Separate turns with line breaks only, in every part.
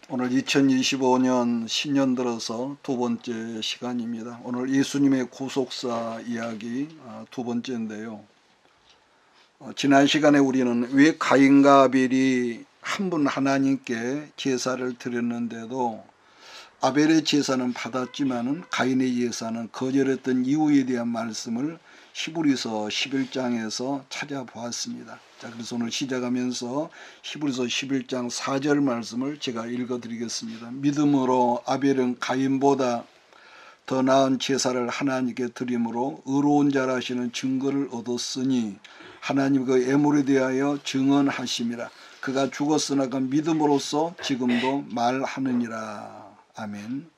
오늘 2025년 신년 들어서 두 번째 시간입니다. 오늘 예수님의 구속사 이야기 두 번째인데요. 지난 시간에 우리는 왜 가인과 아벨이 한 분 하나님께 제사를 드렸는데도 아벨의 제사는 받았지만은 가인의 제사는 거절했던 이유에 대한 말씀을 히브리서 11장에서 찾아보았습니다. 자, 그래서 오늘 시작하면서 히브리서 11장 4절 말씀을 제가 읽어드리겠습니다. 믿음으로 아벨은 가인보다 더 나은 제사를 하나님께 드림으로 의로운 자라시는 증거를 얻었으니 하나님 그 애물에 대하여 증언하심이라. 그가 죽었으나 그 믿음으로써 지금도 말하느니라. 아멘.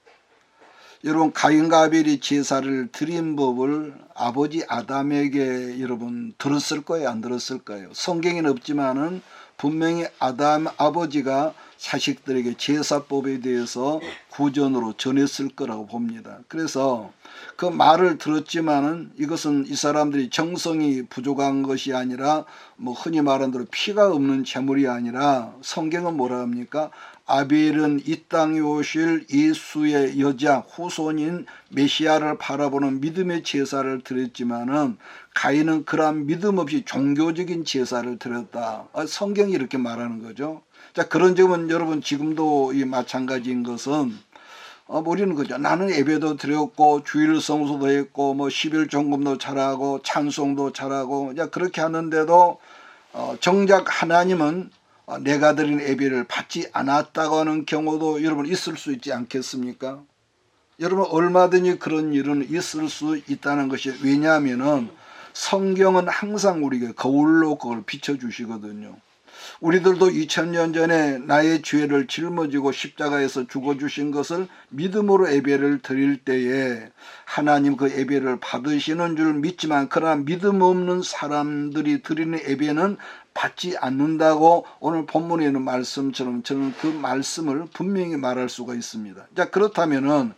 여러분, 가인과 아벨이 제사를 드린 법을 아버지 아담에게 여러분 들었을 거예요, 안 들었을까요? 성경에는 없지만은 분명히 아담 아버지가 자식들에게 제사법에 대해서 구전으로 전했을 거라고 봅니다. 그래서 그 말을 들었지만은 이것은 이 사람들이 정성이 부족한 것이 아니라 뭐 흔히 말하는 대로 피가 없는 제물이 아니라 성경은 뭐라 합니까? 아벨은 이 땅에 오실 예수의 여자 후손인 메시아를 바라보는 믿음의 제사를 드렸지만은 가인은 그러한 믿음 없이 종교적인 제사를 드렸다. 성경이 이렇게 말하는 거죠. 자, 그런 점은 여러분 지금도 이 마찬가지인 것은 우리는 그죠. 나는 예배도 드렸고 주일 성수도 했고 뭐 11 종금도 잘하고 찬송도 잘하고 그렇게 하는데도 정작 하나님은 내가 드린 예배를 받지 않았다고 하는 경우도 여러분 있을 수 있지 않겠습니까? 여러분 얼마든지 그런 일은 있을 수 있다는 것이, 왜냐하면은 성경은 항상 우리에게 거울로 그걸 비춰주시거든요. 우리들도 2000년 전에 나의 죄를 짊어지고 십자가에서 죽어주신 것을 믿음으로 예배를 드릴 때에 하나님 그 예배를 받으시는 줄 믿지만, 그러나 믿음 없는 사람들이 드리는 예배는 받지 않는다고 오늘 본문에 있는 말씀처럼 저는 그 말씀을 분명히 말할 수가 있습니다. 자, 그렇다면은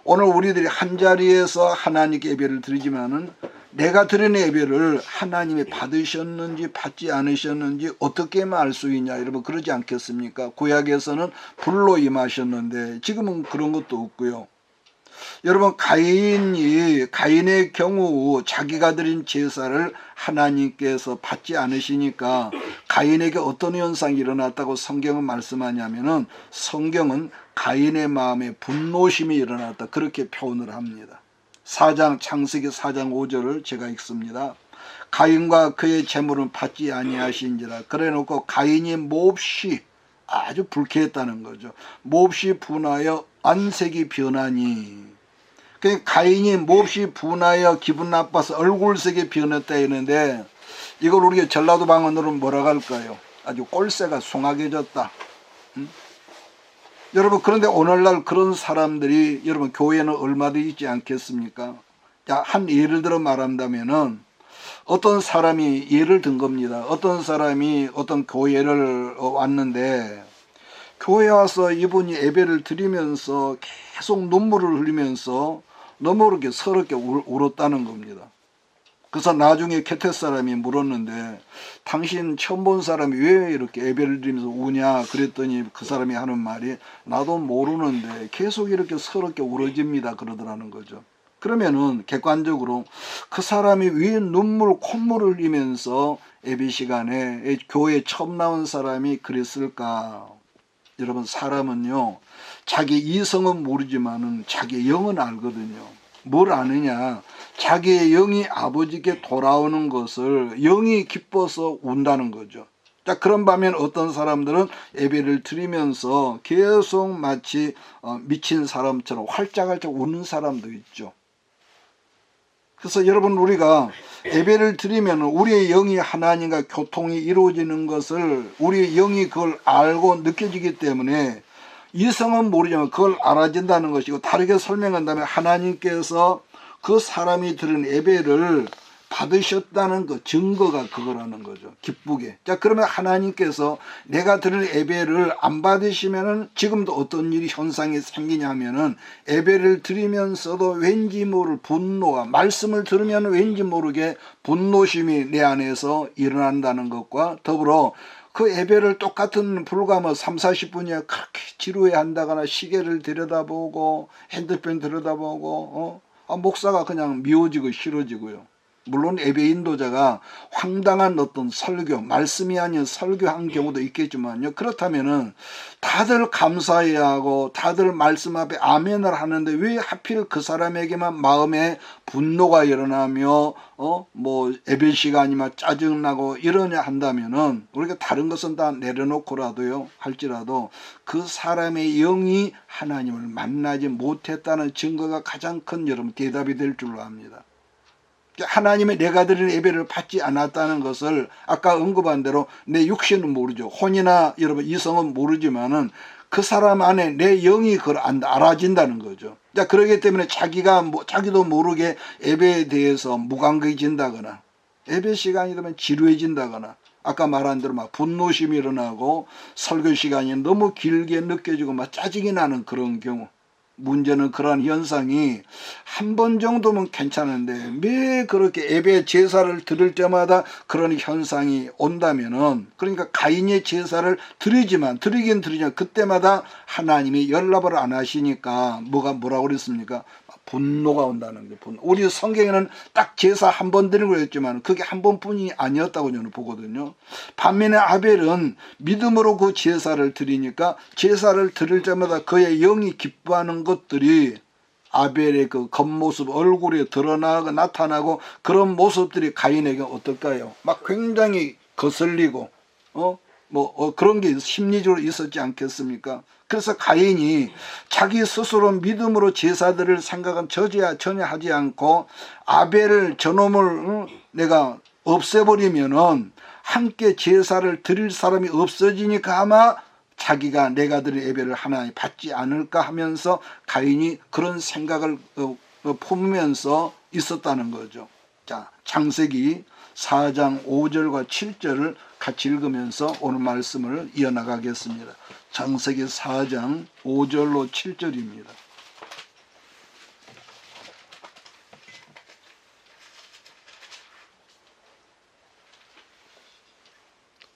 오늘 우리들이 한자리에서 하나님께 예배를 드리지만은 내가 드리는 예배를 하나님이 받으셨는지 받지 않으셨는지 어떻게 알 수 있냐, 여러분 그러지 않겠습니까? 구약에서는 불로 임하셨는데 지금은 그런 것도 없고요. 여러분 가인의 경우 자기가 드린 제사를 하나님께서 받지 않으시니까 가인에게 어떤 현상이 일어났다고 성경은 말씀하냐면은 성경은 가인의 마음에 분노심이 일어났다, 그렇게 표현을 합니다. 창세기 4장 5절을 제가 읽습니다. 가인과 그의 재물은 받지 아니하신지라. 그래놓고 가인이 몹시, 아주 불쾌했다는 거죠. 몹시 분하여 안색이 변하니, 가인이 몹시 분하여 기분 나빠서 얼굴색이 변했다 했는데, 이걸 우리가 전라도 방언으로 뭐라고 할까요? 아주 꼴새가 숭하게졌다. 여러분, 그런데 오늘날 그런 사람들이 여러분 교회는 얼마나 있지 않겠습니까? 자, 한 예를 들어 말한다면은 어떤 사람이 예를 든 겁니다. 어떤 사람이 어떤 교회를 왔는데 교회 와서 이분이 예배를 드리면서 계속 눈물을 흘리면서 너무 그렇게 서럽게 울었다는 겁니다. 그래서 나중에 곁에 사람이 물었는데 당신 처음 본 사람이 왜 이렇게 예배를 드리면서 우냐 그랬더니 그 사람이 하는 말이 나도 모르는데 계속 이렇게 서럽게 울어집니다 그러더라는 거죠. 그러면은 객관적으로 그 사람이 왜 콧물을 흘리면서 예배 시간에 교회에 처음 나온 사람이 그랬을까? 여러분, 사람은요 자기 이성은 모르지만은 자기 영은 알거든요. 뭘 아느냐, 자기의 영이 아버지께 돌아오는 것을 영이 기뻐서 운다는 거죠. 자, 그런 반면 어떤 사람들은 예배를 드리면서 계속 마치 미친 사람처럼 활짝활짝 우는 사람도 있죠. 그래서 여러분, 우리가 예배를 드리면 우리의 영이 하나님과 교통이 이루어지는 것을 우리의 영이 그걸 알고 느껴지기 때문에 이성은 모르지만 그걸 알아진다는 것이고, 다르게 설명한다면 하나님께서 그 사람이 드린 예배를 받으셨다는 그 증거가 그거라는 거죠. 기쁘게. 자, 그러면 하나님께서 내가 드린 예배를 안 받으시면은 지금도 어떤 일이 현상이 생기냐면은 예배를 드리면서도 왠지 모를 분노가, 말씀을 들으면 왠지 모르게 분노심이 내 안에서 일어난다는 것과 더불어 그 예배를 똑같은 불과 뭐 3, 40분이야 그렇게 지루해 한다거나 시계를 들여다보고 핸드폰 들여다보고 목사가 그냥 미워지고 싫어지고요. 물론 예배 인도자가 황당한 어떤 설교, 말씀이 아닌 설교한 경우도 있겠지만요. 그렇다면은 다들 감사해야 하고 다들 말씀 앞에 아멘을 하는데 왜 하필 그 사람에게만 마음에 분노가 일어나며 뭐 예배 시간이면 짜증나고 이러냐 한다면은 우리가 다른 것은 다 내려놓고라도요 할지라도 그 사람의 영이 하나님을 만나지 못했다는 증거가 가장 큰 여러분 대답이 될 줄로 압니다. 하나님의 내가 드리는 예배를 받지 않았다는 것을 아까 언급한 대로 내 육신은 모르죠. 혼이나 여러분 이성은 모르지만은 그 사람 안에 내 영이 그걸 알아진다는 거죠. 자, 그러기 때문에 자기도 모르게 예배에 대해서 무감각해진다거나 예배 시간이 되면 지루해진다거나 아까 말한 대로 막 분노심이 일어나고 설교 시간이 너무 길게 느껴지고 막 짜증이 나는 그런 경우. 문제는 그러한 현상이 한 번 정도면 괜찮은데 매 그렇게 예배 제사를 드릴 때마다 그런 현상이 온다면은 그러니까 가인의 제사를 드리긴 드리지만 그때마다 하나님이 연락을 안 하시니까 뭐라고 그랬습니까? 분노가 온다는 거예요. 분노. 우리 성경에는 딱 제사 한 번 드리는 거였지만 그게 한 번뿐이 아니었다고 저는 보거든요. 반면에 아벨은 믿음으로 그 제사를 드리니까 제사를 드릴 때마다 그의 영이 기뻐하는 것들이 아벨의 그 겉모습 얼굴에 나타나고 그런 모습들이 가인에게 어떨까요? 막 굉장히 거슬리고 그런 게 심리적으로 있었지 않겠습니까? 그래서 가인이 자기 스스로 믿음으로 제사드릴 생각은 전혀 하지 않고 아벨을 저놈을 내가 없애버리면은 함께 제사를 드릴 사람이 없어지니까 아마 자기가 내가 드릴 예배를 하나님 받지 않을까 하면서 가인이 그런 생각을 품으면서 있었다는 거죠. 자, 창세기 4장 5절과 7절을 같이 읽으면서 오늘 말씀을 이어나가겠습니다. 창세기 4장 5절로 7절입니다.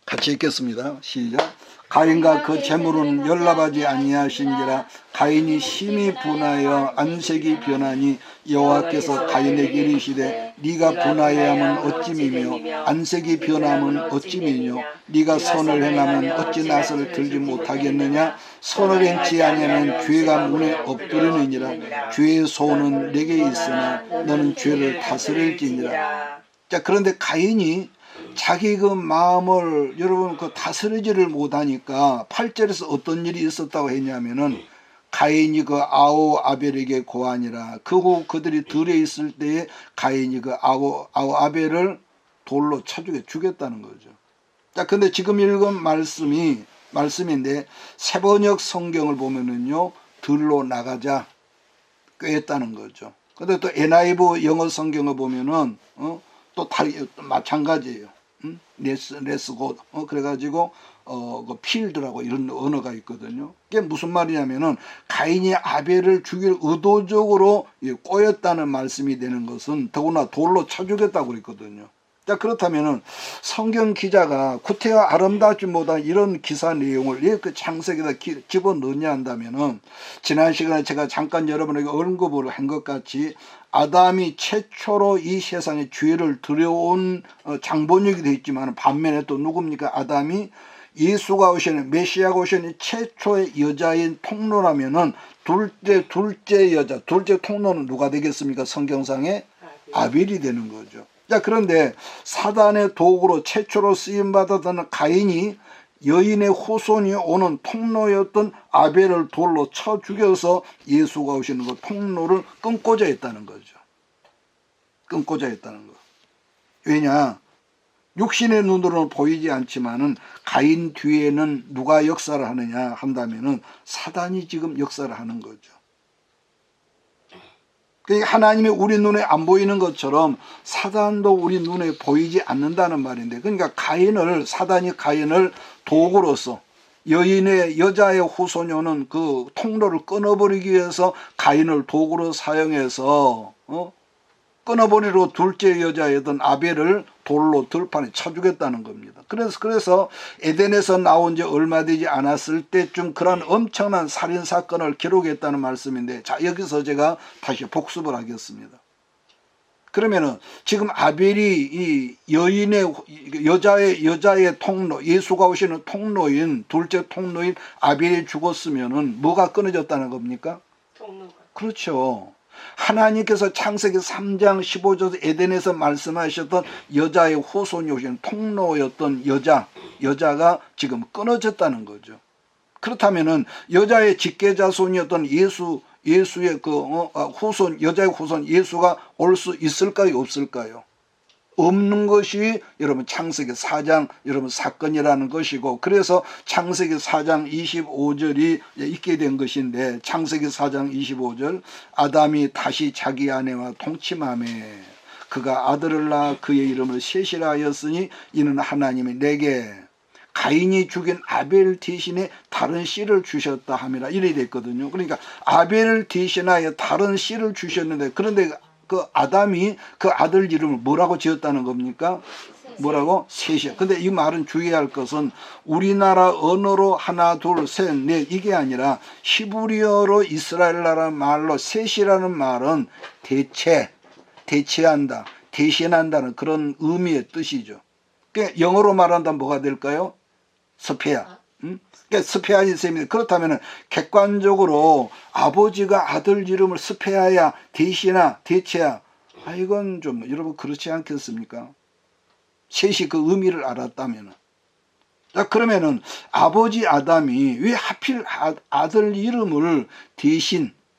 같이 읽겠습니다. 시작. 가인과 그 재물은 연락하지 아니하신지라 가인이 심히 분하여 안색이 변하니 여호와께서 가인에게 이르시되 네가 분하여야면 어찌미며 안색이 변하면 어찌미뇨 네가 선을 행하면 어찌 낫을 들지 못하겠느냐 선을 행치 아니하면 죄가 문에 엎드리느니라 죄의 소원은 내게 있으나 너는 죄를 다스릴지니라. 자, 그런데 가인이 자기 그 마음을 여러분 그 다스리지를 못하니까 8절에서 어떤 일이 있었다고 했냐면은 가인이 그 아우 아벨에게 고하니라. 그 후 그들이 들에 있을 때에 가인이 그 아우 아벨을 돌로 쳐 죽였다는 거죠. 자, 근데 지금 읽은 말씀인데 세번역 성경을 보면은요 들로 나가자 꾀했다는 거죠. 근데 또 NIV 영어 성경을 보면은 또 마찬가지예요. 레스고 그래가지고 그 필드라고 이런 언어가 있거든요. 그게 무슨 말이냐면은 가인이 아벨을 죽일 의도적으로 꼬였다는 말씀이 되는 것은 더구나 돌로 쳐 죽였다고 그랬거든요. 자, 그렇다면은 성경 기자가 구태여 아름답지 못한 이런 기사 내용을 왜 그 창세기에다 집어넣냐 한다면은 지난 시간에 제가 잠깐 여러분에게 언급을 한 것 같이 아담이 최초로 이 세상에 죄를 들여온 장본육이 되어 있지만 반면에 또 누굽니까? 아담이 예수가 오시는 메시아가 오시는 최초의 여자인 통로라면은 둘째 여자, 둘째 통로는 누가 되겠습니까? 성경상에 아벨이 되는 거죠. 자, 그런데 사단의 도구로 최초로 쓰임받았던 가인이 여인의 후손이 오는 통로였던 아벨을 돌로 쳐 죽여서 예수가 오시는 그 통로를 끊고자 했다는 거죠. 끊고자 했다는 거. 왜냐? 육신의 눈으로는 보이지 않지만은 가인 뒤에는 누가 역사를 하느냐 한다면은 사단이 지금 역사를 하는 거죠. 그러니까 하나님이 우리 눈에 안 보이는 것처럼 사단도 우리 눈에 보이지 않는다는 말인데, 그러니까 사단이 가인을 도구로서 여자의 후손이 오는 그 통로를 끊어버리기 위해서 가인을 도구로 사용해서 끊어버리로 둘째 여자였던 아벨을 돌로 들판에 쳐주겠다는 겁니다. 그래서 에덴에서 나온 지 얼마 되지 않았을 때쯤 그런 엄청난 살인사건을 기록했다는 말씀인데, 자, 여기서 제가 다시 복습을 하겠습니다. 그러면은 지금 아벨이 이 여자의 통로, 예수가 오시는 통로인, 둘째 통로인 아벨이 죽었으면은 뭐가 끊어졌다는 겁니까?
통로가.
그렇죠. 하나님께서 창세기 3장 15절 에덴에서 말씀하셨던 여자의 후손이 오신 통로였던 여자가 지금 끊어졌다는 거죠. 그렇다면은 여자의 직계자손이었던 예수의 후손, 여자의 후손 예수가 올 수 있을까요, 없을까요? 없는 것이 여러분 창세기 4장 여러분 사건이라는 것이고, 그래서 창세기 4장 25절이 있게 된 것인데, 창세기 4장 25절, 아담이 다시 자기 아내와 동침하매 그가 아들을 낳아 그의 이름을 셋이라 하였으니 이는 하나님이 내게 가인이 죽인 아벨 대신에 다른 씨를 주셨다 함이라, 이래 됐거든요. 그러니까 아벨을 대신하여 다른 씨를 주셨는데, 그런데 그 아담이 그 아들 이름을 뭐라고 지었다는 겁니까? 뭐라고? 셋이야. 근데 이 말은 주의할 것은 우리나라 언어로 하나, 둘, 셋, 넷 이게 아니라 히브리어로 이스라엘 나라 말로 셋이라는 말은 대체한다, 대신한다는 그런 의미의 뜻이죠. 그러니까 영어로 말한다면 뭐가 될까요? 스페아. 그러니까 스페아인 셈입니다. 그렇다면 객관적으로 아버지가 아들 이름을 스페아야, 대체야, 이건 좀 여러분 그렇지 않겠습니까? 셋이 그 의미를 알았다면. 자, 그러면은 아버지 아담이 왜 하필 아들 이름을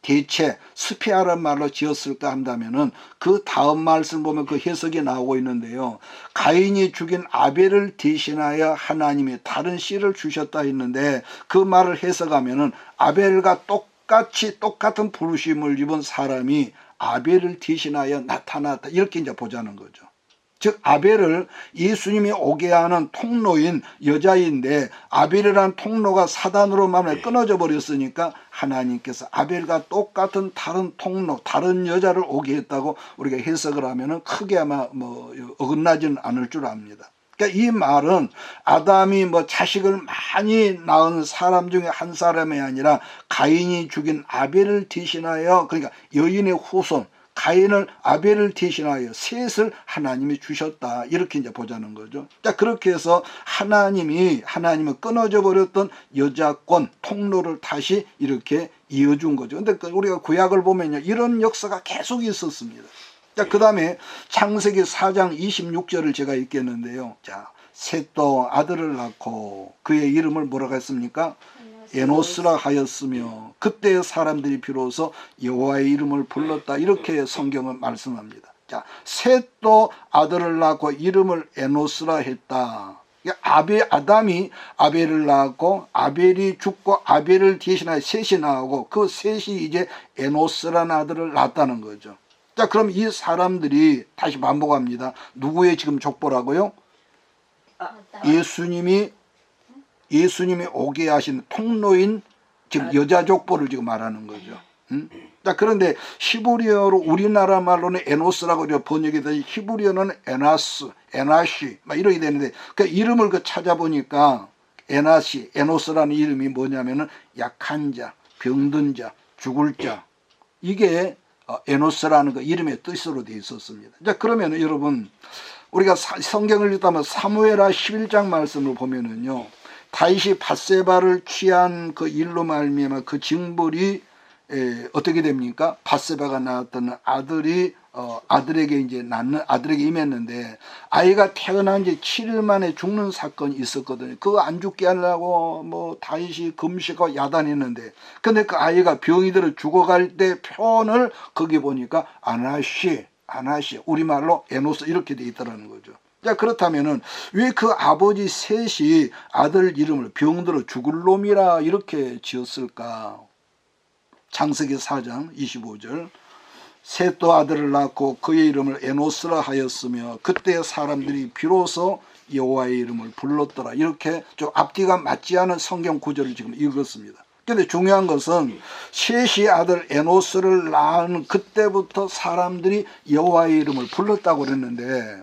대체 스페아란 말로 지었을까 한다면은 그 다음 말씀 보면 그 해석이 나오고 있는데요. 가인이 죽인 아벨을 대신하여 하나님이 다른 씨를 주셨다 했는데, 그 말을 해석하면은 아벨과 똑같은 부르심을 입은 사람이 아벨을 대신하여 나타났다, 이렇게 이제 보자는 거죠. 즉 아벨을 예수님이 오게 하는 통로인 여자인데, 아벨이라는 통로가 사단으로 만에 끊어져 버렸으니까 하나님께서 아벨과 똑같은 다른 통로, 다른 여자를 오게 했다고 우리가 해석을 하면은 크게 아마 어긋나지는 않을 줄 압니다. 그러니까 이 말은 아담이 자식을 많이 낳은 사람 중에 한 사람이 아니라 가인이 죽인 아벨을 대신하여, 그러니까 여인의 후손 가인을 아벨을 대신하여 셋을 하나님이 주셨다, 이렇게 이제 보자는 거죠. 자, 그렇게 해서 하나님은 끊어져 버렸던 여자권 통로를 다시 이렇게 이어준 거죠. 근데 우리가 구약을 보면요, 이런 역사가 계속 있었습니다. 자, 그 다음에 창세기 4장 26절을 제가 읽겠는데요. 자, 셋도 아들을 낳고 그의 이름을 뭐라고 했습니까? 에노스라 하였으며 그때 사람들이 비로소 여호와의 이름을 불렀다, 이렇게 성경은 말씀합니다. 자, 셋도 아들을 낳고 이름을 에노스라 했다. 아담이 아벨을 낳았고 아벨이 죽고 아벨을 대신하여 셋이 나오고 그 셋이 이제 에노스라는 아들을 낳았다는 거죠. 자, 그럼 이 사람들이 다시 반복합니다. 누구의 지금 족보라고요? 예수님이 오게 하신 통로인 지금 여자 족보를 지금 말하는 거죠. 자, 그런데 히브리어로 우리나라 말로는 에노스라고 번역이 되지, 히브리어는 에나시 막 이렇게 되는데, 그 이름을 찾아보니까 에노스라는 이름이 뭐냐면은 약한 자, 병든 자, 죽을 자, 이게 에노스라는 그 이름의 뜻으로 되어 있었습니다. 자, 그러면 여러분 우리가 성경을 읽다면 사무엘하 11장 말씀을 보면은요, 다윗이 밧세바를 취한 그 일로 말미암아 그 징벌이 어떻게 됩니까? 밧세바가 낳았던 아들에게 임했는데, 아이가 태어난 지 7일 만에 죽는 사건이 있었거든요. 그거 안 죽게 하려고 다윗이 금식하고 야단했는데, 근데 그 아이가 병이 들어 죽어갈 때 표현을 거기 보니까 아나시, 우리말로 에노스 이렇게 돼 있다라는 거죠. 자, 그렇다면은 왜 그 아버지 셋이 아들 이름을 병들어 죽을 놈이라 이렇게 지었을까? 창세기 4장 25절, 셋도 아들을 낳고 그의 이름을 에노스라 하였으며 그때 사람들이 비로소 여호와의 이름을 불렀더라, 이렇게 좀 앞뒤가 맞지 않은 성경 구절을 지금 읽었습니다. 근데 중요한 것은 셋이 아들 에노스를 낳은 그때부터 사람들이 여호와의 이름을 불렀다고 그랬는데,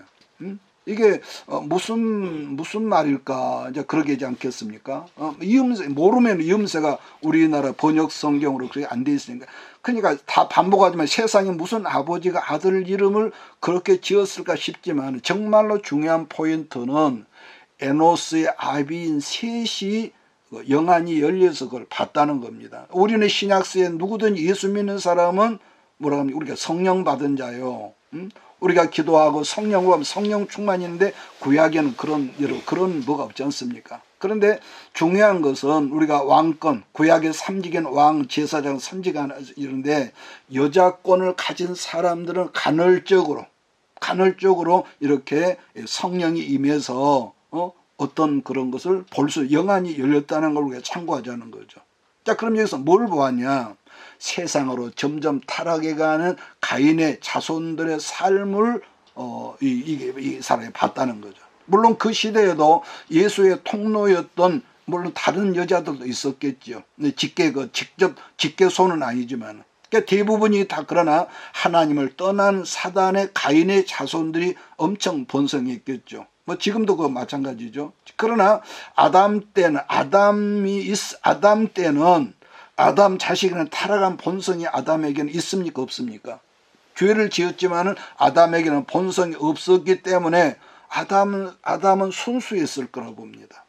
이게 무슨 말일까? 이제 그러게 하지 않겠습니까? 이음새 모르면 이음새가 우리나라 번역 성경으로 그렇게 안 돼 있으니까. 그러니까 다 반복하지만 세상에 무슨 아버지가 아들 이름을 그렇게 지었을까 싶지만 정말로 중요한 포인트는 에노스의 아비인 셋이 영안이 열려서 그걸 봤다는 겁니다. 우리는 신약서에 누구든 예수 믿는 사람은 뭐라 합니까? 우리가 성령 받은 자요. 우리가 기도하고 성령으로 하면 성령 충만인데 구약에는 그런 뭐가 없지 않습니까? 그런데 중요한 것은 우리가 왕권, 구약의 삼직인 왕, 제사장, 선지관 이런데 여자권을 가진 사람들은 간헐적으로 이렇게 성령이 임해서 어떤 그런 것을 볼 수 영안이 열렸다는 걸 우리가 참고하자는 거죠. 자, 그럼 여기서 뭘 보았냐? 세상으로 점점 타락해가는 가인의 자손들의 삶을 이 사람이 봤다는 거죠. 물론 그 시대에도 예수의 통로였던 물론 다른 여자들도 있었겠죠. 직접 직계손은 아니지만. 그러니까 대부분이 다 그러나 하나님을 떠난 사단의 가인의 자손들이 엄청 번성했겠죠. 뭐 지금도 그거 마찬가지죠. 그러나 아담 때는 아담 자식에는 타락한 본성이 아담에게는 있습니까? 없습니까? 죄를 지었지만은 아담에게는 본성이 없었기 때문에 아담은 순수했을 거라고 봅니다.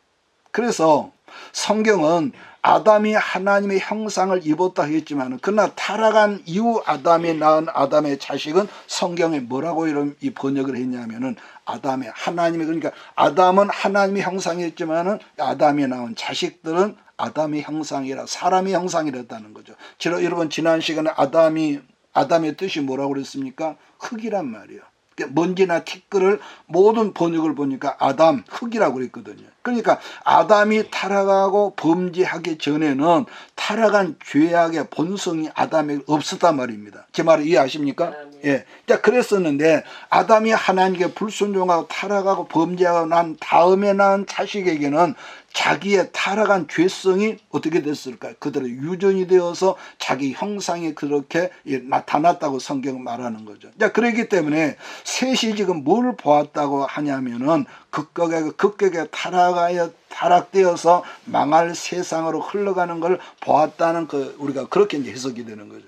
그래서 성경은 아담이 하나님의 형상을 입었다 했지만 그러나 타락한 이후 아담이 낳은 아담의 자식은 성경에 뭐라고 이런 이 번역을 했냐면은 그러니까 아담은 하나님의 형상이었지만은 아담이 낳은 자식들은 아담의 형상이라 사람의 형상이랬다는 거죠. 여러분 지난 시간에 아담의 뜻이 뭐라고 그랬습니까? 흙이란 말이에요. 먼지나 티끌을 모든 번역을 보니까 흙이라고 그랬거든요. 그러니까 아담이 타락하고 범죄하기 전에는 타락한 죄악의 본성이 아담에게 없었단 말입니다. 제 말을 이해하십니까? 예. 자, 그랬었는데 아담이 하나님께 불순종하고 타락하고 범죄하고 난 다음에 낳은 자식에게는 자기의 타락한 죄성이 어떻게 됐을까요? 그대로 유전이 되어서 자기 형상이 그렇게 나타났다고 성경은 말하는 거죠. 자, 그렇기 때문에 셋이 지금 뭘 보았다고 하냐면은 급격하게 타락되어서 망할 세상으로 흘러가는 걸 보았다는 우리가 그렇게 이제 해석이 되는 거죠.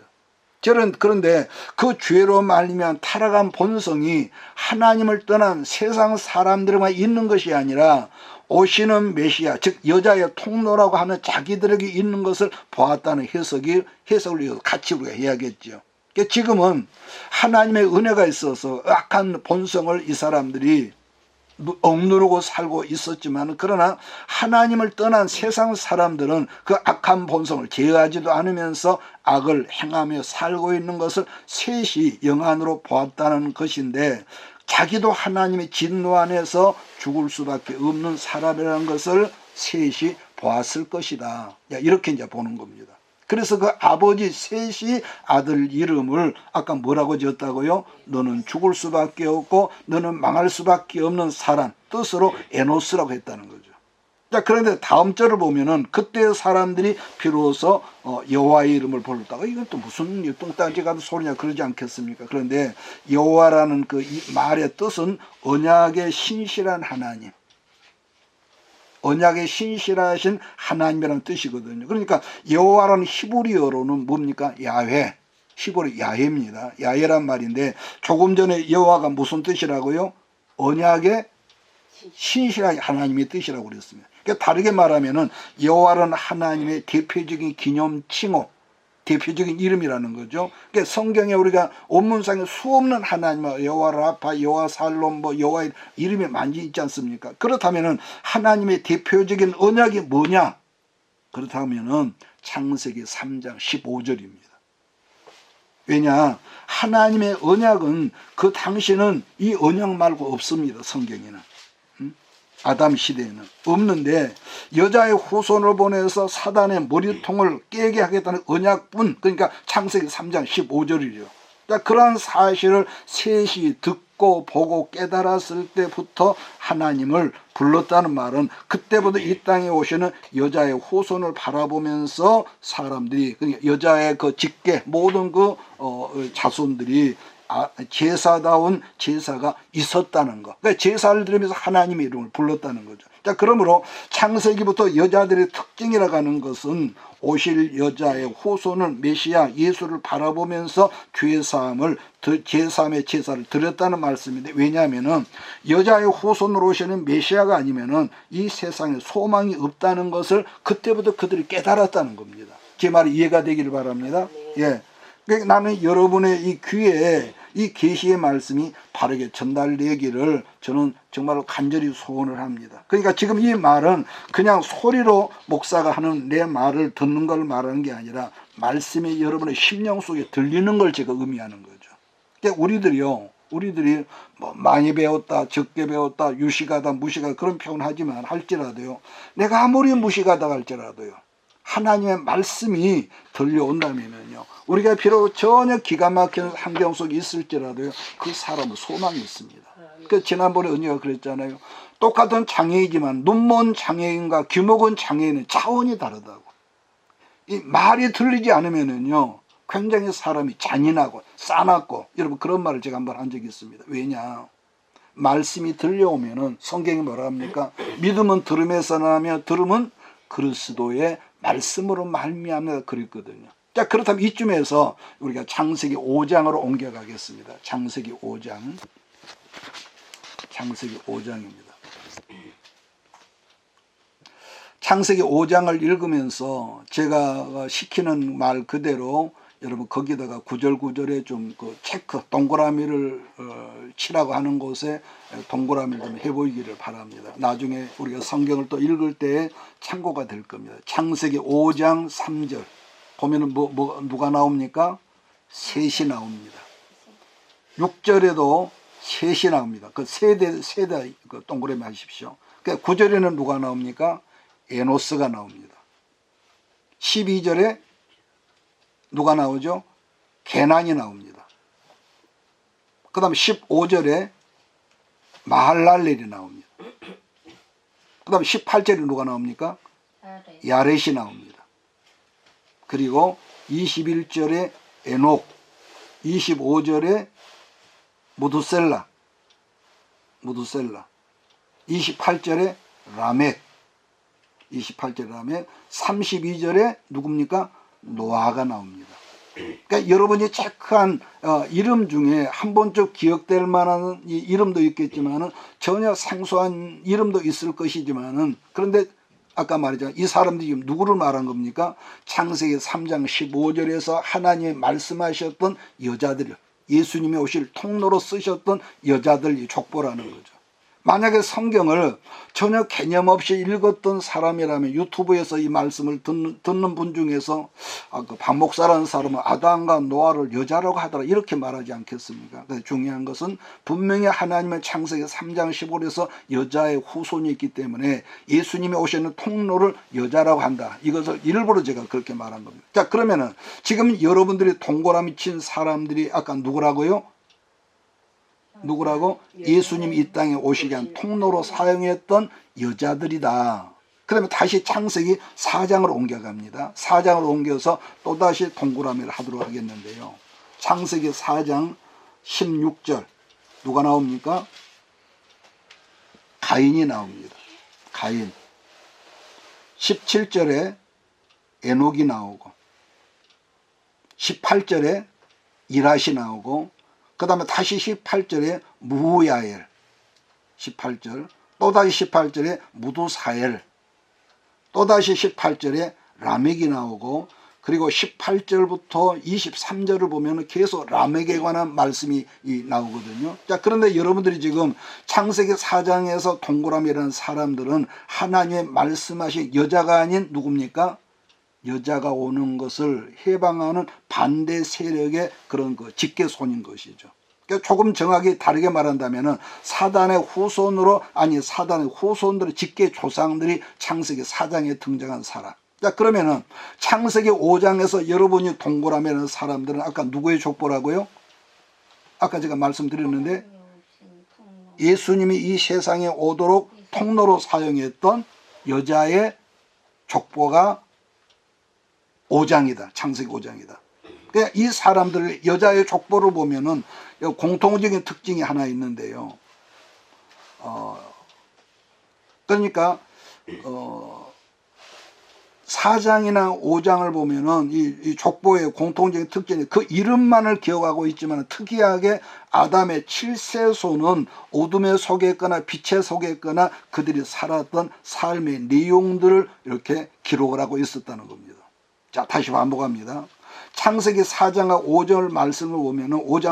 그런데 그 죄로 말미암아 타락한 본성이 하나님을 떠난 세상 사람들에만 있는 것이 아니라 오시는 메시아, 즉 여자의 통로라고 하는 자기들에게 있는 것을 보았다는 해석을 같이 우리가 해야겠죠. 그러니까 지금은 하나님의 은혜가 있어서 악한 본성을 이 사람들이 억누르고 살고 있었지만 그러나 하나님을 떠난 세상 사람들은 그 악한 본성을 제어하지도 않으면서 악을 행하며 살고 있는 것을 셋이 영안으로 보았다는 것인데 자기도 하나님의 진노 안에서 죽을 수밖에 없는 사람이라는 것을 셋이 보았을 것이다. 이렇게 이제 보는 겁니다. 그래서 그 아버지 셋이 아들 이름을 아까 뭐라고 지었다고요? 너는 죽을 수밖에 없고 너는 망할 수밖에 없는 사람, 뜻으로 에노스라고 했다는 거죠. 자, 그런데 다음 절을 보면은 그때 사람들이 비로소 여호와의 이름을 불렀다가 이건 또 무슨 뚱딴지 같은 소리냐 그러지 않겠습니까? 그런데 여호와라는 그 이 말의 뜻은 언약의 신실한 하나님, 언약의 신실하신 하나님이라는 뜻이거든요. 그러니까 여호와라는 히브리어로는 뭡니까? 야훼, 히브리 야훼입니다. 야훼란 말인데 조금 전에 여호와가 무슨 뜻이라고요? 언약의 신실한 하나님의 뜻이라고 그랬습니다. 그러니까 다르게 말하면은 여호와는 하나님의 대표적인 기념칭호, 대표적인 이름이라는 거죠. 그러니까 성경에 우리가 원문상에 수없는 하나님, 여호와 라파, 여호와 살롬, 여호와 이름이 많이 있지 않습니까? 그렇다면은 하나님의 대표적인 언약이 뭐냐? 그렇다면은 창세기 3장 15절입니다. 왜냐? 하나님의 언약은 그 당시는 이 언약 말고 없습니다. 성경에는. 아담 시대에는 없는데 여자의 후손을 보내서 사단의 머리통을 깨게 하겠다는 언약뿐, 그러니까 창세기 3장 15절이죠. 그러한 사실을 셋이 듣고 듣고 보고 깨달았을 때부터 하나님을 불렀다는 말은 그때부터 이 땅에 오시는 여자의 후손을 바라보면서 사람들이, 그러니까 여자의 그 직계 모든 그 자손들이 제사다운 제사가 있었다는 거. 그러니까 제사를 드리면서 하나님의 이름을 불렀다는 거죠. 자, 그러므로 창세기부터 여자들의 특징이라고 하는 것은 오실 여자의 후손을 메시아 예수를 바라보면서 죄사함을 제3의 제사를 드렸다는 말씀인데, 왜냐하면은 여자의 후손으로 오시는 메시아가 아니면은 이 세상에 소망이 없다는 것을 그때부터 그들이 깨달았다는 겁니다. 제 말이 이해가 되기를 바랍니다. 예. 그러니까 나는 여러분의 이 귀에 이 계시의 말씀이 바르게 전달되기를 저는 정말로 간절히 소원을 합니다. 그러니까 지금 이 말은 그냥 소리로 목사가 하는 내 말을 듣는 걸 말하는 게 아니라 말씀이 여러분의 심령 속에 들리는 걸 제가 의미하는 거죠. 그러니까 우리들이 뭐 많이 배웠다, 적게 배웠다, 유식하다, 무식하다 그런 표현 하지만 할지라도요, 내가 아무리 무식하다 할지라도요, 하나님의 말씀이 들려온다면요, 우리가 비록 전혀 기가 막히는 환경 속에 있을지라도요, 그 사람은 소망이 있습니다. 그 지난번에 언니가 그랬잖아요. 똑같은 장애이지만 눈먼 장애인과 귀먹은 장애인은 차원이 다르다고. 이 말이 들리지 않으면은요, 굉장히 사람이 잔인하고 싸납고, 여러분 그런 말을 제가 한번 한 적이 있습니다. 왜냐? 말씀이 들려오면은 성경이 뭐라 합니까? 믿음은 들음에서 나며 들음은 그리스도의 말씀으로 말미암아 그랬거든요. 자, 그렇다면 이쯤에서 우리가 창세기 5장으로 옮겨가겠습니다. 창세기 5장. 창세기 5장입니다. 창세기 5장을 읽으면서 제가 시키는 말 그대로 여러분 거기다가 구절구절에 좀 그 체크, 동그라미를 치라고 하는 곳에 동그라미를 좀 해보이기를 바랍니다. 나중에 우리가 성경을 또 읽을 때 참고가 될 겁니다. 창세기 5장 3절 보면은 누가 나옵니까? 셋이 나옵니다. 6절에도 셋이 나옵니다. 그 세대 그 동그라미 하십시오. 그 9절에는 누가 나옵니까? 에노스가 나옵니다. 12절에 누가 나오죠? 게난이 나옵니다. 그 다음 15절에 마할랄렐이 나옵니다. 그 다음 18절에 누가 나옵니까? 야렛이 나옵니다. 그리고 21절에 에녹, 25절에 무두셀라, 28절에 라멕, 28절에 라멕, 32절에 누굽니까? 노아가 나옵니다. 그러니까 여러분이 체크한 이름 중에 한 번쯤 기억될 만한 이름도 있겠지만은 전혀 생소한 이름도 있을 것이지만은, 그런데 아까 말했잖아요. 이 사람들이 지금 누구를 말한 겁니까? 창세기 3장 15절에서 하나님이 말씀하셨던 여자들, 예수님이 오실 통로로 쓰셨던 여자들 족보라는 거죠. 만약에 성경을 전혀 개념 없이 읽었던 사람이라면 유튜브에서 이 말씀을 듣는 분 중에서 그 박목사라는 사람은 아담과 노아를 여자라고 하더라 이렇게 말하지 않겠습니까? 중요한 것은 분명히 하나님의 창세기 3장 15절에서 여자의 후손이 있기 때문에 예수님이 오시는 통로를 여자라고 한다. 이것을 일부러 제가 그렇게 말한 겁니다. 자, 그러면은 지금 여러분들이 동그라미 친 사람들이 아까 누구라고요? 누구라고? 예수님이 이 땅에 오시기 위한 통로로 사용했던 여자들이다. 그러면 다시 창세기 4장으로 옮겨갑니다. 4장으로 옮겨서 또다시 동그라미를 하도록 하겠는데요. 창세기 4장 16절 누가 나옵니까? 가인이 나옵니다. 가인. 17절에 에녹이 나오고 18절에 이랏이 나오고 그 다음에 다시 18절에 무야엘 18절, 또다시 18절에 무두사엘, 또다시 18절에 라멕이 나오고, 그리고 18절부터 23절을 보면 계속 라멕에 관한 말씀이 나오거든요. 자, 그런데 여러분들이 지금 창세기 4장에서 동그라미라는 사람들은 하나님의 말씀하신 여자가 아닌 누굽니까? 여자가 오는 것을 해방하는 반대 세력의 그런 그 직계손인 것이죠. 그러니까 조금 정확히 다르게 말한다면은 사단의 후손으로, 아니 사단의 후손들의 직계 조상들이 창세기 4장에 등장한 사람. 자, 그러면은 창세기 5장에서 여러분이 동그라미라는 사람들은 아까 누구의 족보라고요? 아까 제가 말씀드렸는데 예수님이 이 세상에 오도록 통로로 사용했던 여자의 족보가 5장이다. 창세기 5장이다. 그러니까 이 사람들 여자의 족보를 보면은 공통적인 특징이 하나 있는데요. 그러니까 4장이나 5장을 보면은 이 족보의 공통적인 특징이 그 이름만을 기억하고 있지만 특이하게 아담의 7세손은 어둠에 속에 있거나 빛에 속에 있거나 그들이 살았던 삶의 내용들을 이렇게 기록을 하고 있었다는 겁니다. 자, 다시 반복합니다. 창세기 4장과 5장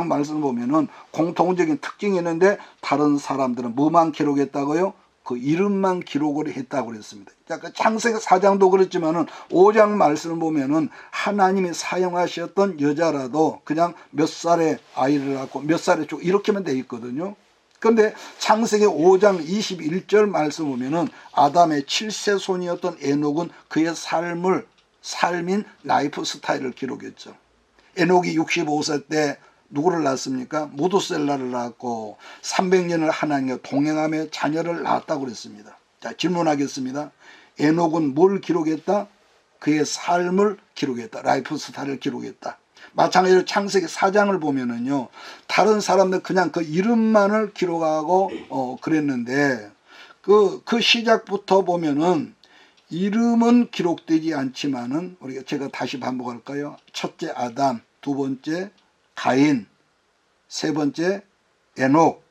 말씀을 보면은 공통적인 특징이 있는데 다른 사람들은 뭐만 기록했다고요? 그 이름만 기록을 했다고 그랬습니다. 창세기 4장도 그렇지만은 5장 말씀을 보면은 하나님이 사용하셨던 여자라도 그냥 몇 살에 아이를 낳고 몇 살에 죽고 이렇게만 돼 있거든요. 그런데 창세기 5장 21절 말씀 보면은 아담의 7세 손이었던 에녹은 그의 삶인 라이프 스타일을 기록했죠. 에녹이 65세 때 누구를 낳았습니까? 무두셀라를 낳았고 300년을 하나님과 동행하며 자녀를 낳았다고 그랬습니다. 자, 질문하겠습니다. 에녹은 뭘 기록했다? 그의 삶을 기록했다. 라이프 스타일을 기록했다. 마찬가지로 창세기 4장을 보면은요, 다른 사람들 그냥 그 이름만을 기록하고 그랬는데 그 시작부터 보면은 이름은 기록되지 않지만은 제가 다시 반복할까요? 첫째 아담, 두 번째 가인, 세 번째 에녹,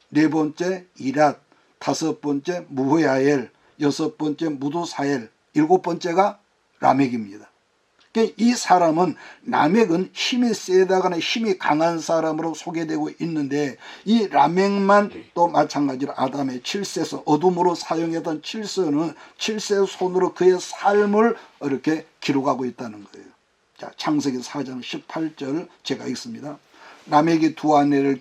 네 번째 이랏, 다섯 번째 무후야엘, 여섯 번째 무두사엘, 일곱 번째가 라멕입니다. 이 사람은 라멕은 힘이 세다거나 힘이 강한 사람으로 소개되고 있는데 이 라멕만 또 마찬가지로 아담의 7세손, 어둠으로 사용했던 7세손으로 그의 삶을 이렇게 기록하고 있다는 거예요. 자, 창세기 4장 18절 제가 읽습니다. 라멕이 두 아내를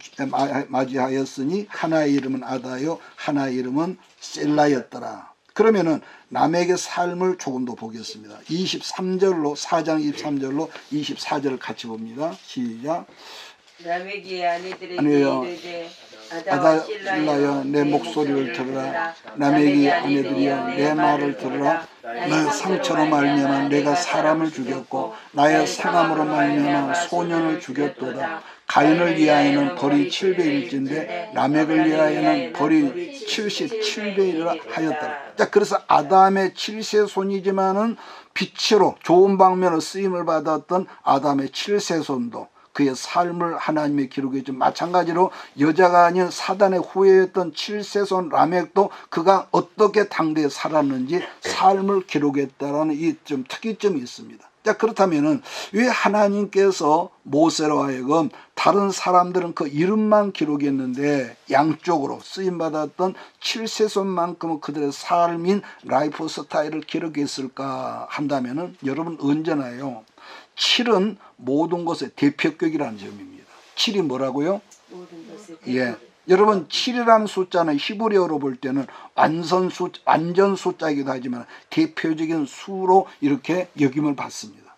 맞이하였으니 하나의 이름은 아다요 하나의 이름은 셀라였더라. 그러면은 라멕의 삶을 조금 더 보겠습니다. 23절로 4장 23절로 24절을 같이 봅니다. 시작.
라멕이 아내들에게 이르되
아다 실라여 내 목소리를 들으라. 라멕이 아내들이여 내 말을 들으라. 내 상처로 말미암아 내가 사람을 죽였고 나의 상함으로 말미암아 소년을 죽였도다. 가인을 위하여는 벌이 700일째인데 라멕을 위하여는 벌이 77배이라 하였더라. 자, 그래서 아담의 7세 손이지만은 빛으로 좋은 방면으로 쓰임을 받았던 아담의 7세 손도 그의 삶을 하나님의 기록했죠. 마찬가지로 여자가 아닌 사단의 후예였던 7세손 라멕도 그가 어떻게 당대에 살았는지 삶을 기록했다라는 이 좀 특이점이 있습니다. 자, 그렇다면은 왜 하나님께서 모세로 하여금 다른 사람들은 그 이름만 기록했는데 양쪽으로 쓰임받았던 7세손만큼은 그들의 삶인 라이프 스타일을 기록했을까 한다면은 여러분 언제나요? 7은 모든 것의 대표격이라는 점입니다. 7이 뭐라고요?
모든 것의
예. 여러분 7이라는 숫자는 히브리어로 볼 때는 완전 숫자이기도 하지만 대표적인 수로 이렇게 여김을 받습니다.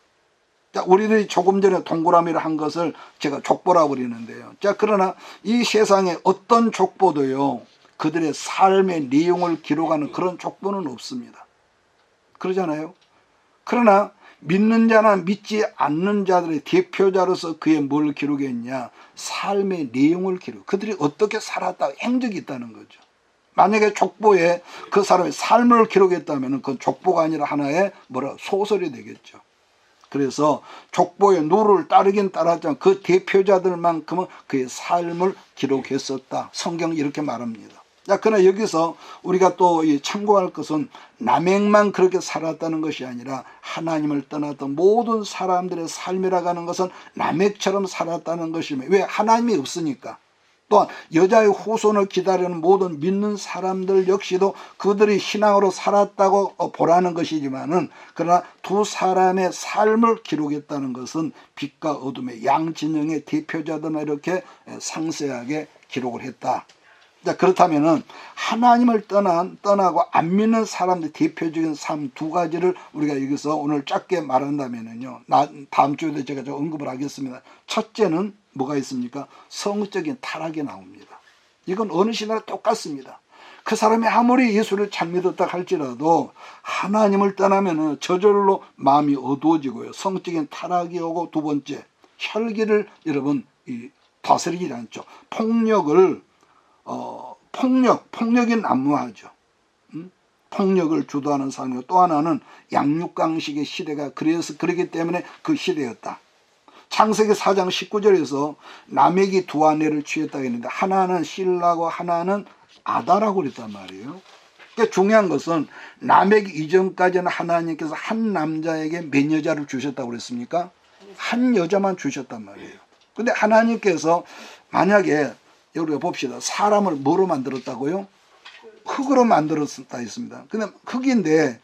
자, 우리들이 조금 전에 동그라미를 한 것을 제가 족보라고 그러는데요. 자, 그러나 이 세상에 어떤 족보도요, 그들의 삶의 내용을 기록하는 그런 족보는 없습니다. 그러잖아요. 그러나 믿는 자나 믿지 않는 자들의 대표자로서 그의 뭘 기록했냐? 삶의 내용을 기록. 그들이 어떻게 살았다, 행적이 있다는 거죠. 만약에 족보에 그 사람의 삶을 기록했다면 그건 족보가 아니라 하나의 소설이 되겠죠. 그래서 족보의 누를 따르긴 따랐지만 그 대표자들만큼은 그의 삶을 기록했었다. 성경이 이렇게 말합니다. 자, 그러나 여기서 우리가 또 참고할 것은 라멕만 그렇게 살았다는 것이 아니라 하나님을 떠났던 모든 사람들의 삶이라고 하는 것은 라멕처럼 살았다는 것이며, 왜? 하나님이 없으니까. 또한 여자의 후손을 기다리는 모든 믿는 사람들 역시도 그들이 신앙으로 살았다고 보라는 것이지만은, 그러나 두 사람의 삶을 기록했다는 것은 빛과 어둠의 양진영의 대표자들만 이렇게 상세하게 기록을 했다. 자, 그렇다면은 하나님을 떠나고 안 믿는 사람들 대표적인 삶 두 가지를 우리가 여기서 오늘 짧게 말한다면은요, 다음 주에도 제가 좀 언급을 하겠습니다. 첫째는 뭐가 있습니까? 성적인 타락이 나옵니다. 이건 어느 시대나 똑같습니다. 그 사람이 아무리 예수를 잘 믿었다 할지라도 하나님을 떠나면 저절로 마음이 어두워지고요. 성적인 타락이 오고, 두 번째, 혈기를 여러분 다스리지 않죠. 폭력이 난무하죠. 폭력을 주도하는 사람이고, 또 하나는 양육강식의 시대가 그렇기 때문에 그 시대였다. 창세기 4장 19절에서 라멕이 두 아내를 취했다고 했는데 하나는 실라고 하나는 아다라고 그랬단 말이에요. 그러니까 중요한 것은 라멕 이전까지는 하나님께서 한 남자에게 몇 여자를 주셨다고 그랬습니까? 한 여자만 주셨단 말이에요. 근데 하나님께서 만약에 여러분 봅시다. 사람을 뭐로 만들었다고요? 흙으로 만들었다 했습니다. 근데 흙인데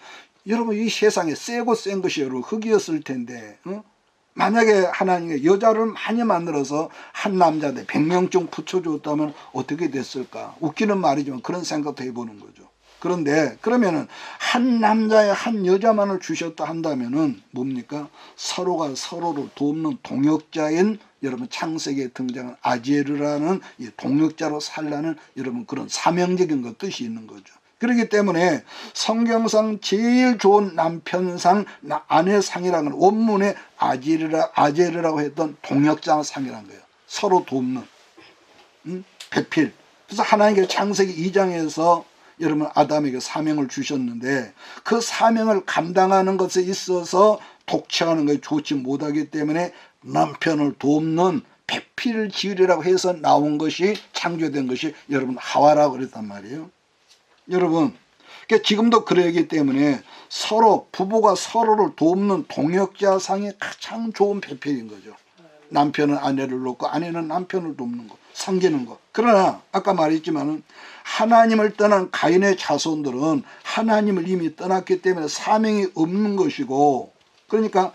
여러분 이 세상에 세고 센 것이 여러분 흙이었을 텐데 만약에 하나님이 여자를 많이 만들어서 한 남자한테 100명쯤 붙여줬다면 어떻게 됐을까? 웃기는 말이지만 그런 생각도 해보는 거죠. 그런데 그러면은 한 남자에 한 여자만을 주셨다 한다면은 뭡니까? 서로가 서로를 돕는 동역자인 여러분 창세기에 등장한 아제르라는 이 동역자로 살라는 여러분 그런 사명적인 것 뜻이 있는 거죠. 그렇기 때문에 성경상 제일 좋은 남편상, 아내상이라는 건 원문에 아제르라고 했던 동역자상이라는 거예요. 서로 돕는 배필. 그래서 하나님께서 창세기 2장에서 여러분 아담에게 사명을 주셨는데 그 사명을 감당하는 것에 있어서 독처하는 것이 좋지 못하기 때문에 남편을 돕는 배필을 지으리라고 해서 나온 것이 창조된 것이 여러분 하와라고 그랬단 말이에요. 여러분 그러니까 지금도 그러기 때문에 서로 부부가 서로를 돕는 동역자상이 가장 좋은 배필인 거죠. 남편은 아내를 돕고 아내는 남편을 돕는 것, 섬기는 것. 그러나 아까 말했지만은 하나님을 떠난 가인의 자손들은 하나님을 이미 떠났기 때문에 사명이 없는 것이고, 그러니까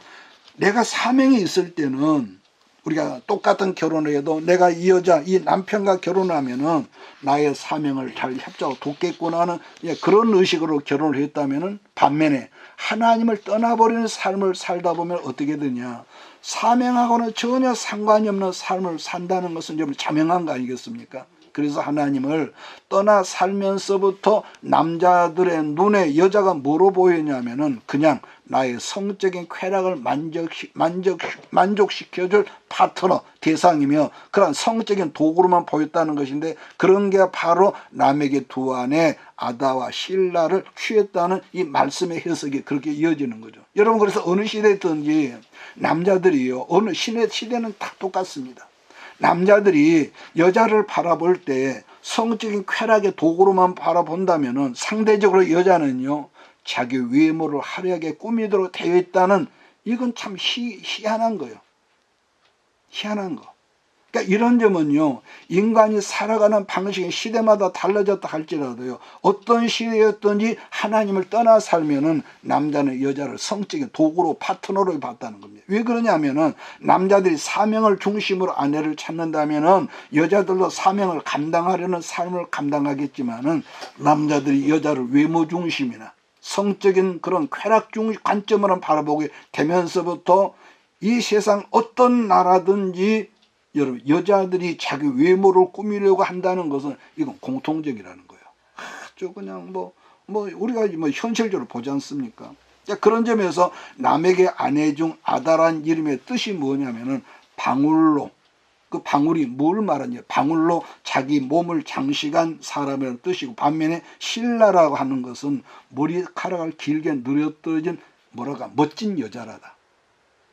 내가 사명이 있을 때는 우리가 똑같은 결혼을 해도 내가 이 여자, 이 남편과 결혼하면은 나의 사명을 잘 협조하고 돕겠구나 하는 그런 의식으로 결혼을 했다면은 반면에 하나님을 떠나버리는 삶을 살다 보면 어떻게 되냐. 사명하고는 전혀 상관이 없는 삶을 산다는 것은 좀 자명한 거 아니겠습니까? 그래서 하나님을 떠나 살면서부터 남자들의 눈에 여자가 뭐로 보이냐면은 그냥 나의 성적인 쾌락을 만족시켜줄 파트너, 대상이며 그런 성적인 도구로만 보였다는 것인데 그런 게 바로 라멕의 두 아내 아다와 실라를 취했다는 이 말씀의 해석이 그렇게 이어지는 거죠. 여러분 그래서 어느 시대든지 남자들이요. 어느 시대는 다 똑같습니다. 남자들이 여자를 바라볼 때 성적인 쾌락의 도구로만 바라본다면은 상대적으로 여자는요 자기 외모를 화려하게 꾸미도록 되어 있다는 이건 참 희한한 거예요. 희한한 거. 그러니까 이런 점은요 인간이 살아가는 방식이 시대마다 달라졌다 할지라도요 어떤 시대였든지 하나님을 떠나 살면은 남자는 여자를 성적인 도구로 파트너로 봤다는 겁니다. 왜 그러냐면은 남자들이 사명을 중심으로 아내를 찾는다면은 여자들도 사명을 감당하려는 삶을 감당하겠지만은 남자들이 여자를 외모 중심이나 성적인 그런 쾌락 관점으로 바라보게 되면서부터 이 세상 어떤 나라든지 여러분 여자들이 자기 외모를 꾸미려고 한다는 것은 이건 공통적이라는 거예요. 아주 그냥 뭐 우리가 현실적으로 보지 않습니까? 그런 점에서 라멕의 아내 중 아다란 이름의 뜻이 뭐냐면은 방울로, 그 방울이 뭘 말하냐, 방울로 자기 몸을 장식한 사람이라는 뜻이고, 반면에 실라라고 하는 것은 머리카락을 길게 늘어뜨린 멋진 여자라다.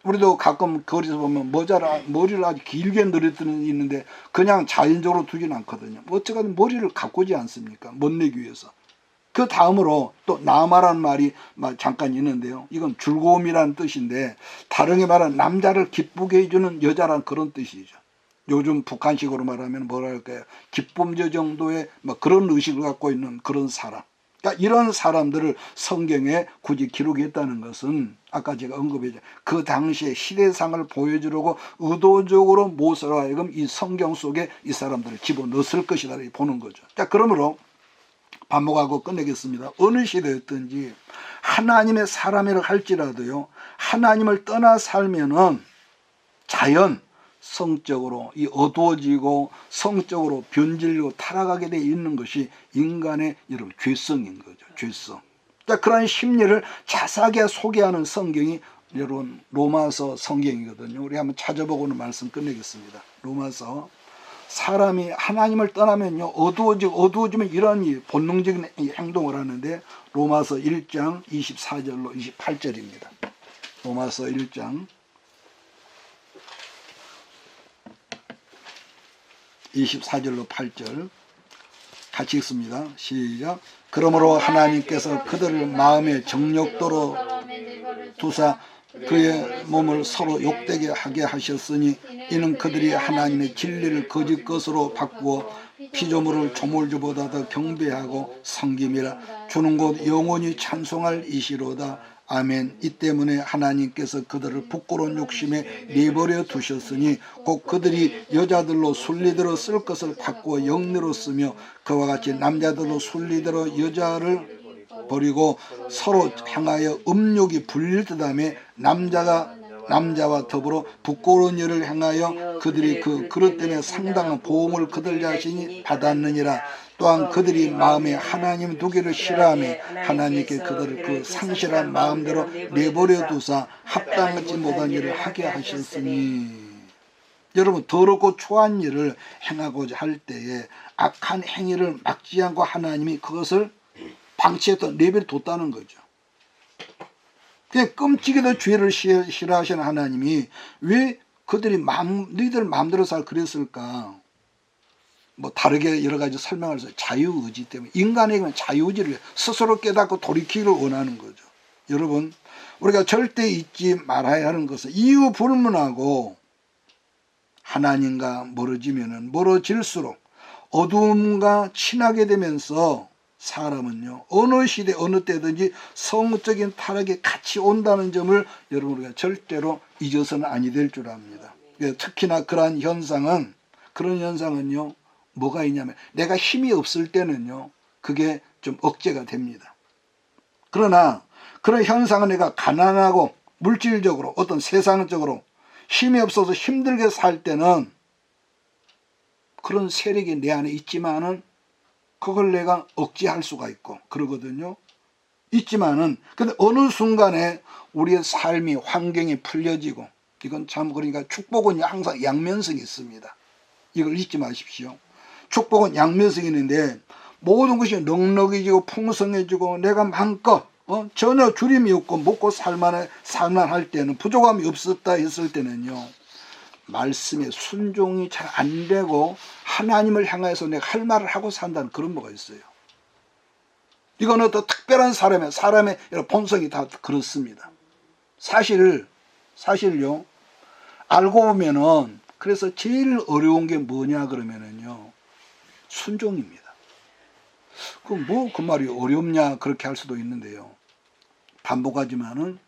우리도 가끔 거리에서 보면 머리를 아주 길게 늘어뜨리는 게 있는데 그냥 자연적으로 두진 않거든요. 어쨌든 머리를 가꾸지 않습니까? 멋내기 위해서. 그 다음으로 또 나마라는 말이 잠깐 있는데요. 이건 즐거움이라는 뜻인데 다른게 말하면 남자를 기쁘게 해주는 여자라는 그런 뜻이죠. 요즘 북한식으로 말하면 뭐라 할까요? 기쁨저 정도의 그런 의식을 갖고 있는 그런 사람. 그러니까 이런 사람들을 성경에 굳이 기록했다는 것은 아까 제가 언급했죠. 그 당시에 시대상을 보여주려고 의도적으로 모세로 하여금 이 성경 속에 이 사람들을 집어넣었을 것이다 보는 거죠. 자, 그러므로 반복하고 끝내겠습니다. 어느 시대였든지 하나님의 사람이라 할지라도요. 하나님을 떠나 살면은 자연 성적으로 이 어두워지고 성적으로 변질되고 타락하게 돼 있는 것이 인간의 여러분 죄성인 거죠. 죄성. 자, 그런 심리를 자세하게 소개하는 성경이 여러분 로마서 성경이거든요. 우리 한번 찾아보고는 말씀 끝내겠습니다. 로마서. 사람이 하나님을 떠나면요 어두워지면 이런 본능적인 행동을 하는데 로마서 1장 24절로 28절입니다. 로마서 1장 24절로 8절 같이 읽습니다. 시작. 그러므로 하나님께서 그들을 마음의 정욕도로 두사 그의 몸을 서로 욕되게 하게 하셨으니 이는 그들이 하나님의 진리를 거짓 것으로 바꾸어 피조물을 조물주보다 더 경배하고 섬김이라. 주는 곧 영원히 찬송할 이시로다. 아멘. 이 때문에 하나님께서 그들을 부끄러운 욕심에 내버려 두셨으니 곧 그들이 여자들로 순리대로 쓸 것을 바꾸어 영리로 쓰며 그와 같이 남자들로 순리대로 여자를 버리고 서로 향하여 음욕이 불릴 듯하며 남자와 더불어 부끄러운 일을 행하여 그들이 그 그릇 때문에 상당한 보응을 그들 자신이 받았느니라. 또한 그들이 마음에 하나님 두기를 싫어하며 하나님께 그들을 그 상실한 마음대로 내버려 두사 합당하지 못한 일을 하게 하셨으니. 여러분 더럽고 초한 일을 행하고자 할 때에 악한 행위를 막지 않고 하나님이 그것을 방치했던 내버려 뒀다는 거죠. 그냥 끔찍이도 죄를 싫어하시는 하나님이 왜 그들이 너희들 마음대로 살 그랬을까? 뭐 다르게 여러 가지 설명을 해서 자유의지 때문에 인간에게는 자유의지를 스스로 깨닫고 돌이키기를 원하는 거죠. 여러분 우리가 절대 잊지 말아야 하는 것은 이유 불문하고 하나님과 멀어질수록 어둠과 친하게 되면서 사람은요 어느 시대 어느 때든지 성적인 타락이 같이 온다는 점을 여러분 우리가 절대로 잊어서는 아니 될 줄 압니다. 특히나 그런 현상은요 뭐가 있냐면 내가 힘이 없을 때는요 그게 좀 억제가 됩니다. 그러나 그런 현상은 내가 가난하고 물질적으로 어떤 세상적으로 힘이 없어서 힘들게 살 때는 그런 세력이 내 안에 있지만은 그걸 내가 억제할 수가 있고 그러거든요. 있지만은 근데 어느 순간에 우리의 삶이 환경이 풀려지고 이건 참 그러니까 축복은 항상 양면성이 있습니다. 이걸 잊지 마십시오. 축복은 양면성이 있는데 모든 것이 넉넉해지고 풍성해지고 내가 마음껏 전혀 주림이 없고 먹고 살만할 때는 부족함이 없었다 했을 때는요 말씀에 순종이 잘 안 되고 하나님을 향해서 내가 할 말을 하고 산다는 그런 뭐가 있어요. 이건 어떤 특별한 사람의 본성이 다 그렇습니다. 사실요 알고 보면은 그래서 제일 어려운 게 뭐냐 그러면은요 순종입니다. 그 말이 어렵냐 그렇게 할 수도 있는데요. 반복하지만은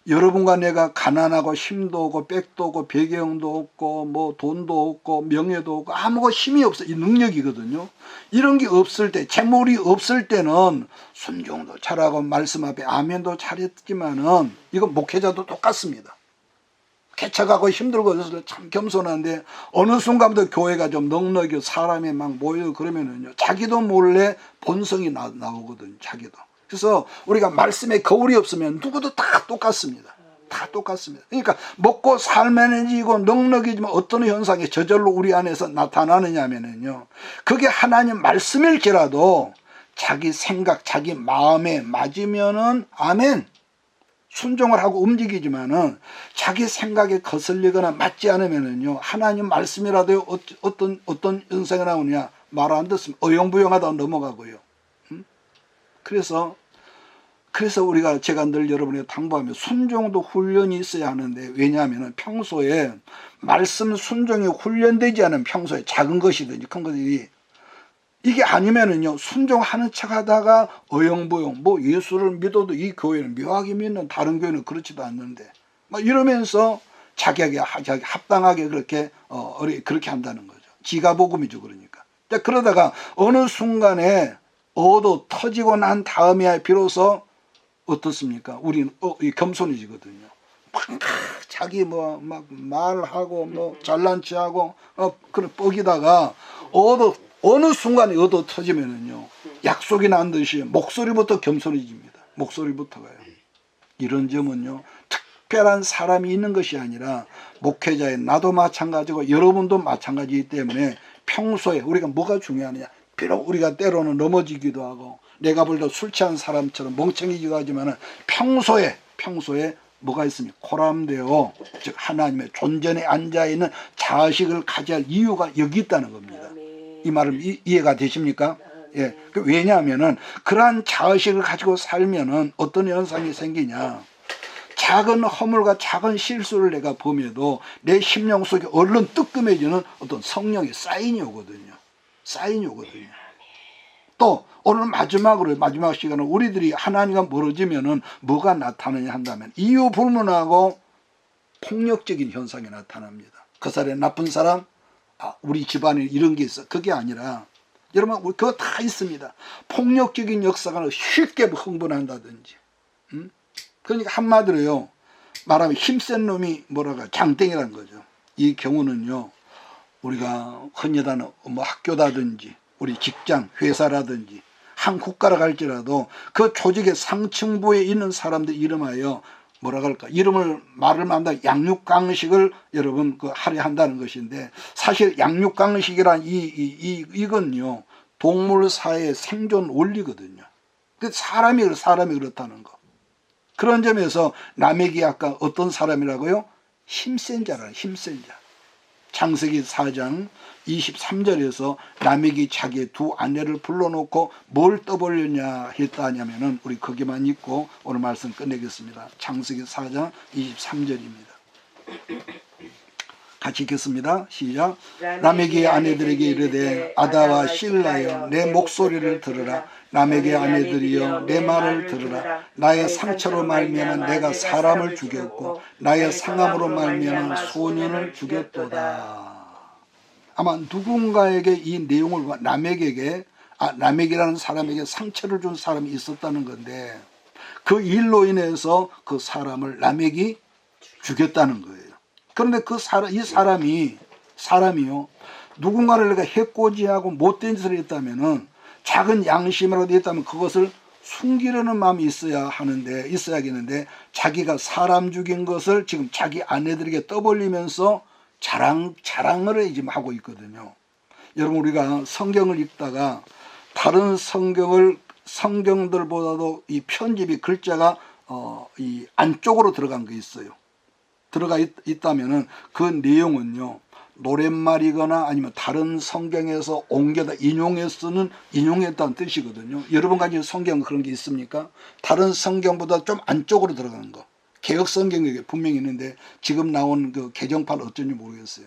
여러분과 내가 가난하고 힘도 없고 백도 없고 배경도 없고 뭐 돈도 없고 명예도 없고 아무것도 힘이 없어 이 능력이거든요. 이런 게 없을 때 재물이 없을 때는 순종도 잘하고 말씀 앞에 아멘도 잘했지만은 이건 목회자도 똑같습니다. 개척하고 힘들고 그래서 참 겸손한데 어느 순간부터 교회가 좀 넉넉히 사람이 막 모여 그러면은요 자기도 몰래 본성이 나오거든요. 자기도. 그래서 우리가 말씀에 거울이 없으면 누구도 다 똑같습니다. 다 똑같습니다. 그러니까 먹고 살만해지고 넉넉해지면 어떤 현상이 저절로 우리 안에서 나타나느냐면요 그게 하나님 말씀일지라도 자기 생각 자기 마음에 맞으면은 아멘 순종을 하고 움직이지만은 자기 생각에 거슬리거나 맞지 않으면은요 하나님 말씀이라도 어떤 현상이 나오느냐 말 안 듣으면 어영부영하다 넘어가고요. 그래서 제가 늘 여러분에게 당부하며 순종도 훈련이 있어야 하는데 왜냐하면 평소에 말씀 순종이 훈련되지 않은 평소에 작은 것이든지 큰 것이든지 이게 아니면은요 순종하는 척 하다가 어영부영 뭐 예수를 믿어도 이 교회는 묘하게 믿는 다른 교회는 그렇지도 않는데 막 이러면서 자기 합당하게 그렇게 한다는 거죠. 지가복음이죠. 그러니까 그러다가 어느 순간에 터지고 난 다음에 비로소 어떻습니까? 우리는 겸손해지거든요. 자기 뭐 막 말하고 뭐 잘난 체하고 그런 뻑이다가 어느 순간에 얻어 터지면은요 약속이 난 듯이 목소리부터 겸손해집니다. 목소리부터가요. 이런 점은요 특별한 사람이 있는 것이 아니라 목회자의 나도 마찬가지고 여러분도 마찬가지이기 때문에 평소에 우리가 뭐가 중요하느냐, 비록 우리가 때로는 넘어지기도 하고 내가 볼 때 술 취한 사람처럼 멍청이기도 하지만 평소에 뭐가 있습니까? 코람되어 즉 하나님의 존전에 앉아있는 자식을 가져야 할 이유가 여기 있다는 겁니다. 이 말은 이해가 되십니까? 예. 왜냐하면은 그러한 자식을 가지고 살면은 어떤 현상이 생기냐, 작은 허물과 작은 실수를 내가 범해도 내 심령 속에 얼른 뜨끔해지는 어떤 성령의 사인이 오거든요. 또 오늘 마지막 시간은 우리들이 하나님과 멀어지면은 뭐가 나타나냐 한다면 이유 불문하고 폭력적인 현상이 나타납니다. 그 사람이 나쁜 사람, 우리 집안에 이런 게 있어. 그게 아니라 여러분 우리 그거 다 있습니다. 폭력적인 역사가 쉽게 흥분한다든지. 그러니까 한마디로요 말하면 힘센 놈이 뭐라고 장땡이라는 거죠. 이 경우는요 우리가 흔히다는 뭐 학교다든지 우리 직장, 회사라든지 한 국가를 갈지라도 그 조직의 상층부에 있는 사람들 이름하여 뭐라 할까, 이름을 말을 만다 양육강식을 여러분 그 하려 한다는 것인데, 사실 양육강식이란 이건요 동물사회의 생존 원리거든요. 그 사람이 그렇다는 거. 그런 점에서 라멕이 아까 어떤 사람이라고요? 힘센 자라는, 힘센 자. 창세기 4장 23절에서 라멕이 자기의 두 아내를 불러놓고 뭘 떠벌렸냐 했다냐면은 우리 거기만 읽고 오늘 말씀 끝내겠습니다. 창세기 4장 23절입니다. 같이 읽겠습니다. 시작. 라멕의 아내들에게 이르되 아다와 실라여 내 목소리를 들으라. 라멕의 아내들이여 내 말을 들으라. 나의 상처로 말미암아 내가 사람을 죽였고 나의 상함으로 말미암아 소년을 죽였도다. 아마 누군가에게 이 내용을 라멕에게 라멕이라는 사람에게 상처를 준 사람이 있었다는 건데 그 일로 인해서 그 사람을 라멕이 죽였다는 거예요. 그런데 이 사람이요 누군가를 내가 해코지하고 못된 짓을 했다면은 작은 양심이라도 했다면 그것을 숨기려는 마음이 있어야겠는데 자기가 사람 죽인 것을 지금 자기 아내들에게 떠벌리면서 자랑을 지금 하고 있거든요. 여러분 우리가 성경을 읽다가 다른 성경들보다도 이 편집이 글자가 이 안쪽으로 들어간 게 있어요. 들어가 있다면은 그 내용은요 노랫말이거나 아니면 다른 성경에서 옮겨다 인용했다는 뜻이거든요. 여러분 가지고 성경 그런 게 있습니까? 다른 성경보다 좀 안쪽으로 들어가는 거. 개혁 성경에 분명히 있는데 지금 나온 그 개정판 어쩐지 모르겠어요.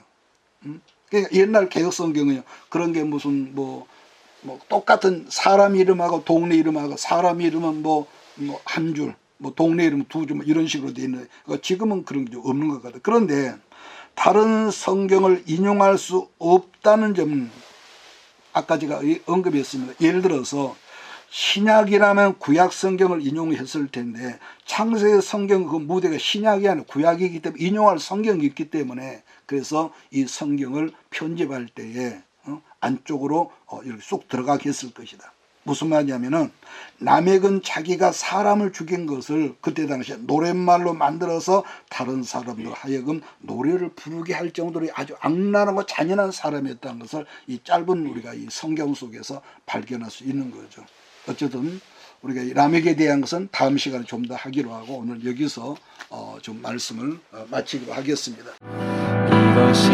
그러니까 옛날 개혁 성경은요 그런 게 무슨 뭐 똑같은 사람 이름하고 동네 이름하고 사람 이름은 뭐 한 줄, 뭐 동네 이름 두 줄, 뭐 이런 식으로 돼 있는데 지금은 그런 게 없는 것 같아요. 그런데 다른 성경을 인용할 수 없다는 점은 아까 제가 언급했습니다. 예를 들어서 신약이라면 구약 성경을 인용했을 텐데 창세기 성경 그 무대가 신약이 아니라 구약이기 때문에 인용할 성경이 있기 때문에 그래서 이 성경을 편집할 때에 안쪽으로 이렇게 쏙 들어가게 했을 것이다. 무슨 말이냐면은 라멕은 자기가 사람을 죽인 것을 그때 당시에 노랫말로 만들어서 다른 사람들 하여금 노래를 부르게 할 정도로 아주 악랄하고 잔인한 사람이었다는 것을 이 짧은 우리가 이 성경 속에서 발견할 수 있는 거죠. 어쨌든 우리가 이 라멕에 대한 것은 다음 시간에 좀 더 하기로 하고 오늘 여기서 좀 말씀을 마치기로 하겠습니다.
이것이